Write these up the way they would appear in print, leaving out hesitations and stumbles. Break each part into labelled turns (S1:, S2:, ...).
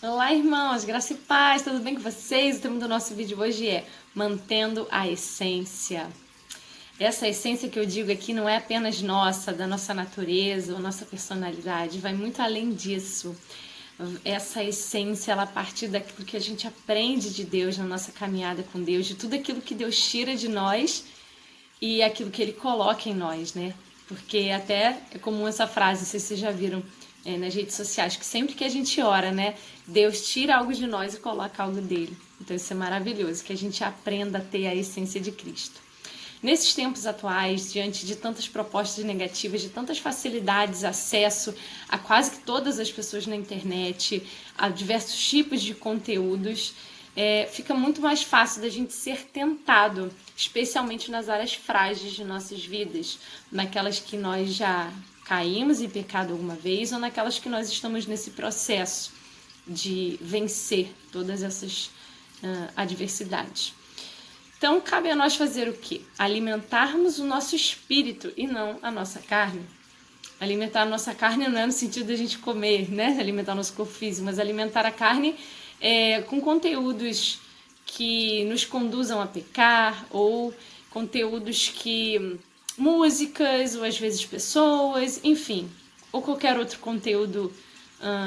S1: Olá, irmãos, graça e paz, tudo bem com vocês? O tema do nosso vídeo hoje é Mantendo a Essência. Essa essência que eu digo aqui não é apenas nossa, da nossa natureza ou nossa personalidade, vai muito além disso. Essa essência, ela a partir daquilo que a gente aprende de Deus na nossa caminhada com Deus, de tudo aquilo que Deus tira de nós e aquilo que Ele coloca em nós, né? Porque até é comum essa frase, não sei se vocês já viram nas redes sociais, que sempre que a gente ora, né? Deus tira algo de nós e coloca algo dele. Então isso é maravilhoso, que a gente aprenda a ter a essência de Cristo. Nesses tempos atuais, diante de tantas propostas negativas, de tantas facilidades, acesso a quase que todas as pessoas na internet, a diversos tipos de conteúdos, fica muito mais fácil da gente ser tentado, especialmente nas áreas frágeis de nossas vidas, naquelas que nós já caímos em pecado alguma vez ou naquelas que nós estamos nesse processo de vencer todas essas adversidades. Então, cabe a nós fazer o quê? Alimentarmos o nosso espírito e não a nossa carne. Alimentar a nossa carne não é no sentido de a gente comer, né? Alimentar o nosso corpo físico, mas alimentar a carne com conteúdos que nos conduzam a pecar ou conteúdos que... músicas ou às vezes pessoas, enfim, ou qualquer outro conteúdo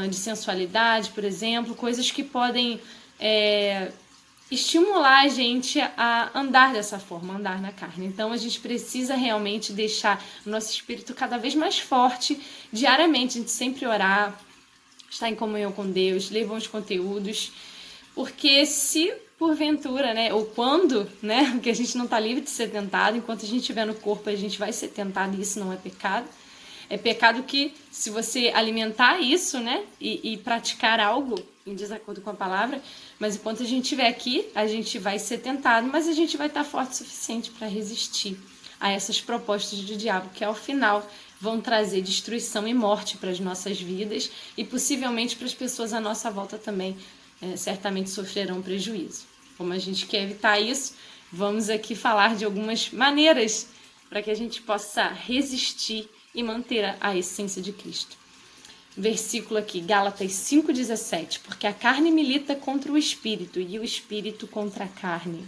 S1: de sensualidade, por exemplo, coisas que podem estimular a gente a andar dessa forma, andar na carne. Então a gente precisa realmente deixar o nosso espírito cada vez mais forte, diariamente, a gente sempre orar, estar em comunhão com Deus, ler bons conteúdos, porque se porventura, né, ou quando, né, porque a gente não está livre de ser tentado, enquanto a gente estiver no corpo a gente vai ser tentado e isso não é pecado. É pecado que, se você alimentar isso, né, e praticar algo em desacordo com a palavra, mas enquanto a gente estiver aqui, a gente vai ser tentado, mas a gente vai estar forte o suficiente para resistir a essas propostas do diabo, que ao final vão trazer destruição e morte para as nossas vidas e possivelmente para as pessoas à nossa volta também, certamente sofrerão prejuízo. Como a gente quer evitar isso, vamos aqui falar de algumas maneiras para que a gente possa resistir e manter a essência de Cristo. Versículo aqui, Gálatas 5,17. Porque a carne milita contra o espírito e o espírito contra a carne.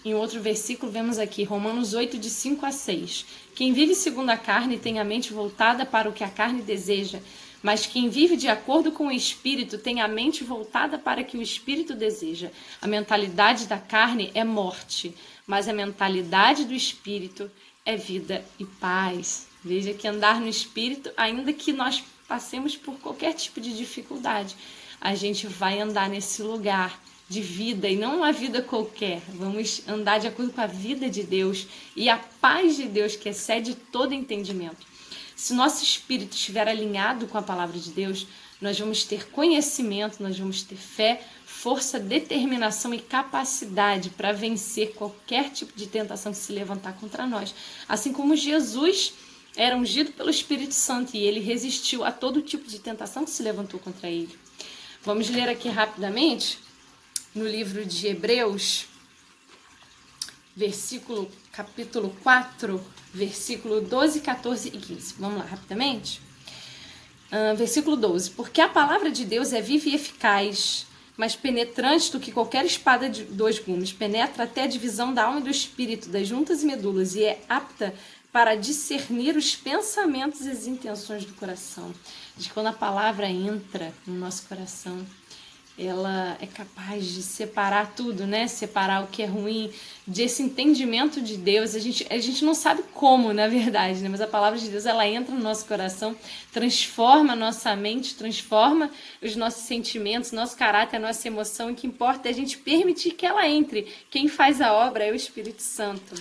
S1: Em outro versículo, vemos aqui, Romanos 8, de 5 a 6. Quem vive segundo a carne tem a mente voltada para o que a carne deseja, mas quem vive de acordo com o Espírito tem a mente voltada para o que o Espírito deseja. A mentalidade da carne é morte, mas a mentalidade do Espírito é vida e paz. Veja que andar no Espírito, ainda que nós passemos por qualquer tipo de dificuldade, a gente vai andar nesse lugar de vida e não uma vida qualquer. Vamos andar de acordo com a vida de Deus e a paz de Deus que excede todo entendimento. Se o nosso espírito estiver alinhado com a palavra de Deus, nós vamos ter conhecimento, nós vamos ter fé, força, determinação e capacidade para vencer qualquer tipo de tentação que se levantar contra nós. Assim como Jesus era ungido pelo Espírito Santo e ele resistiu a todo tipo de tentação que se levantou contra ele. Vamos ler aqui rapidamente no livro de Hebreus, capítulo 4, versículo 12, 14 e 15. Vamos lá, rapidamente. Versículo 12. Porque a palavra de Deus é viva e eficaz, mais penetrante do que qualquer espada de dois gumes. Penetra até a divisão da alma e do espírito, das juntas e medulas, e é apta para discernir os pensamentos e as intenções do coração. De quando a palavra entra no nosso coração, ela é capaz de separar tudo, né? Separar o que é ruim, desse entendimento de Deus. A gente não sabe como, na verdade, né? Mas a palavra de Deus, ela entra no nosso coração, transforma a nossa mente, transforma os nossos sentimentos, nosso caráter, a nossa emoção. O que importa é a gente permitir que ela entre. Quem faz a obra é o Espírito Santo.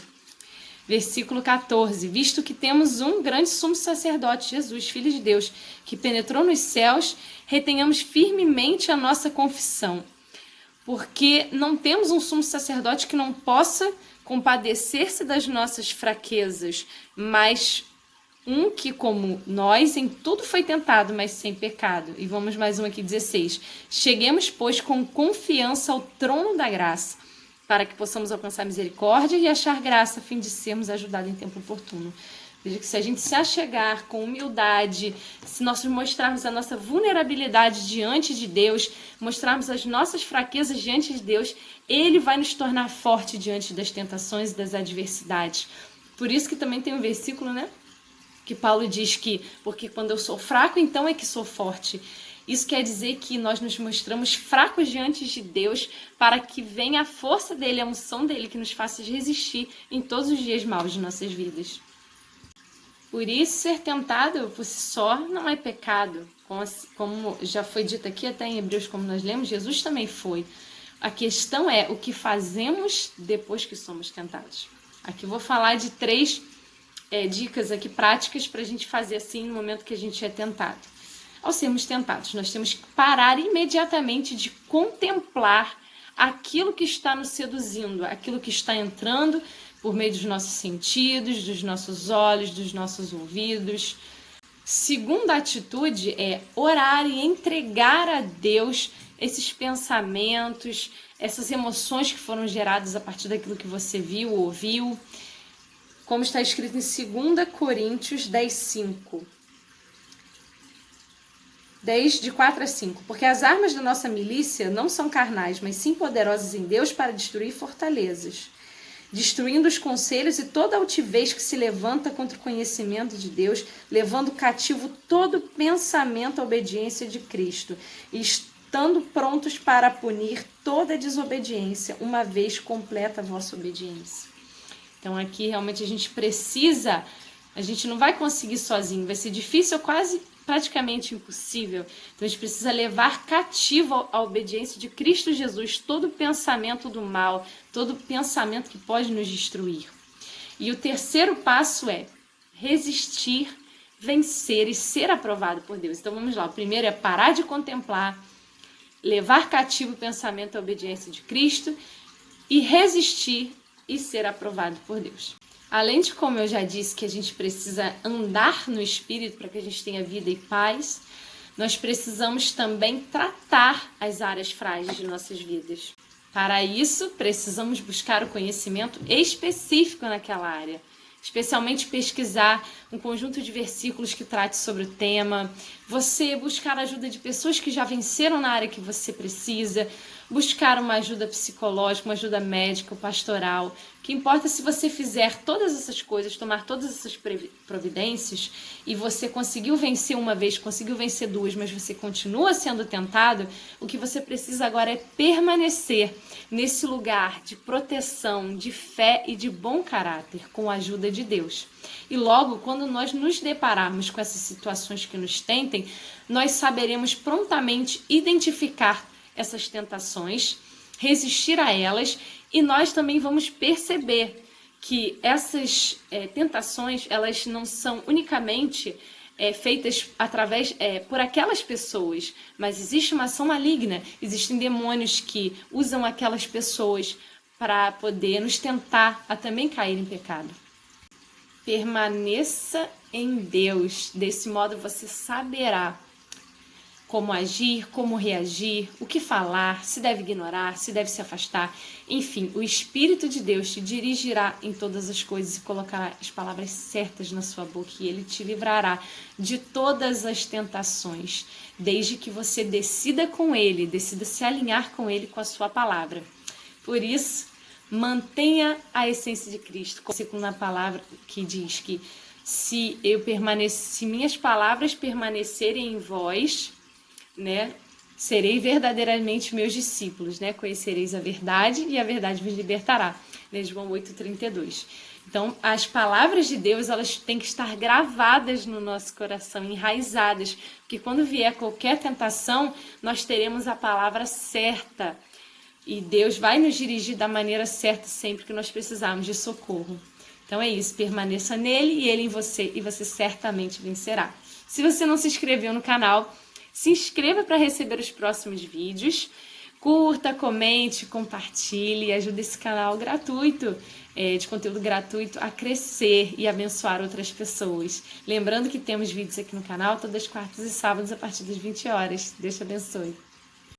S1: Versículo 14. Visto que temos um grande sumo sacerdote, Jesus, Filho de Deus, que penetrou nos céus, retenhamos firmemente a nossa confissão. Porque não temos um sumo sacerdote que não possa compadecer-se das nossas fraquezas, mas um que, como nós, em tudo foi tentado, mas sem pecado. E vamos mais um aqui, 16. Cheguemos, pois, com confiança ao trono da graça, para que possamos alcançar misericórdia e achar graça, a fim de sermos ajudados em tempo oportuno. Veja que se a gente se achegar com humildade, se nós mostrarmos a nossa vulnerabilidade diante de Deus, mostrarmos as nossas fraquezas diante de Deus, Ele vai nos tornar forte diante das tentações e das adversidades. Por isso que também tem um versículo, né? Que Paulo diz que, porque quando eu sou fraco, então é que sou forte. Isso quer dizer que nós nos mostramos fracos diante de Deus para que venha a força dele, a unção dele, que nos faça resistir em todos os dias maus de nossas vidas. Por isso, ser tentado por si só não é pecado. Como já foi dito aqui até em Hebreus, como nós lemos, Jesus também foi. A questão é o que fazemos depois que somos tentados. Aqui eu vou falar de 3 dicas aqui práticas para a gente fazer assim no momento que a gente é tentado. Ao sermos tentados, nós temos que parar imediatamente de contemplar aquilo que está nos seduzindo, aquilo que está entrando por meio dos nossos sentidos, dos nossos olhos, dos nossos ouvidos. Segunda atitude é orar e entregar a Deus esses pensamentos, essas emoções que foram geradas a partir daquilo que você viu ou ouviu. Como está escrito em 2 Coríntios 10:5. 10, de 4 a 5. Porque as armas da nossa milícia não são carnais, mas sim poderosas em Deus para destruir fortalezas, destruindo os conselhos e toda altivez que se levanta contra o conhecimento de Deus, levando cativo todo pensamento à obediência de Cristo, e estando prontos para punir toda desobediência, uma vez completa a vossa obediência. Então aqui realmente a gente não vai conseguir sozinho, vai ser difícil, quase praticamente impossível. Então a gente precisa levar cativo a obediência de Cristo Jesus todo pensamento do mal, todo pensamento que pode nos destruir. E o terceiro passo é resistir, vencer e ser aprovado por Deus. Então vamos lá, o primeiro é parar de contemplar, levar cativo o pensamento à obediência de Cristo e resistir e ser aprovado por Deus. Além de, como eu já disse, que a gente precisa andar no Espírito para que a gente tenha vida e paz, nós precisamos também tratar as áreas frágeis de nossas vidas. Para isso, precisamos buscar o conhecimento específico naquela área, especialmente pesquisar um conjunto de versículos que trate sobre o tema, você buscar a ajuda de pessoas que já venceram na área que você precisa, buscar uma ajuda psicológica, uma ajuda médica, pastoral. O que importa é se você fizer todas essas coisas, tomar todas essas providências e você conseguiu vencer uma vez, conseguiu vencer 2, mas você continua sendo tentado, o que você precisa agora é permanecer nesse lugar de proteção, de fé e de bom caráter, com a ajuda de Deus. E logo, quando nós nos depararmos com essas situações que nos tentem, nós saberemos prontamente identificar essas tentações, resistir a elas, e nós também vamos perceber que essas tentações, elas não são unicamente feitas por aquelas pessoas, mas existe uma ação maligna, existem demônios que usam aquelas pessoas para poder nos tentar a também cair em pecado. Permaneça em Deus, desse modo você saberá como agir, como reagir, o que falar, se deve ignorar, se deve se afastar. Enfim, o Espírito de Deus te dirigirá em todas as coisas e colocará as palavras certas na sua boca e Ele te livrará de todas as tentações, desde que você decida se alinhar com Ele, com a sua palavra. Por isso, mantenha a essência de Cristo, como na palavra que diz que se minhas palavras permanecerem em vós, né, serei verdadeiramente meus discípulos, né? Conhecereis a verdade e a verdade vos libertará. João 8:32. Então, as palavras de Deus, elas têm que estar gravadas no nosso coração, enraizadas, porque quando vier qualquer tentação, nós teremos a palavra certa e Deus vai nos dirigir da maneira certa sempre que nós precisarmos de socorro. Então é isso, permaneça nele e ele em você, e você certamente vencerá. Se você não se inscreveu no canal, se inscreva para receber os próximos vídeos, curta, comente, compartilhe, ajude esse canal gratuito, de conteúdo gratuito, a crescer e abençoar outras pessoas. Lembrando que temos vídeos aqui no canal todas as quartas e sábados a partir das 20 horas. Deus te abençoe.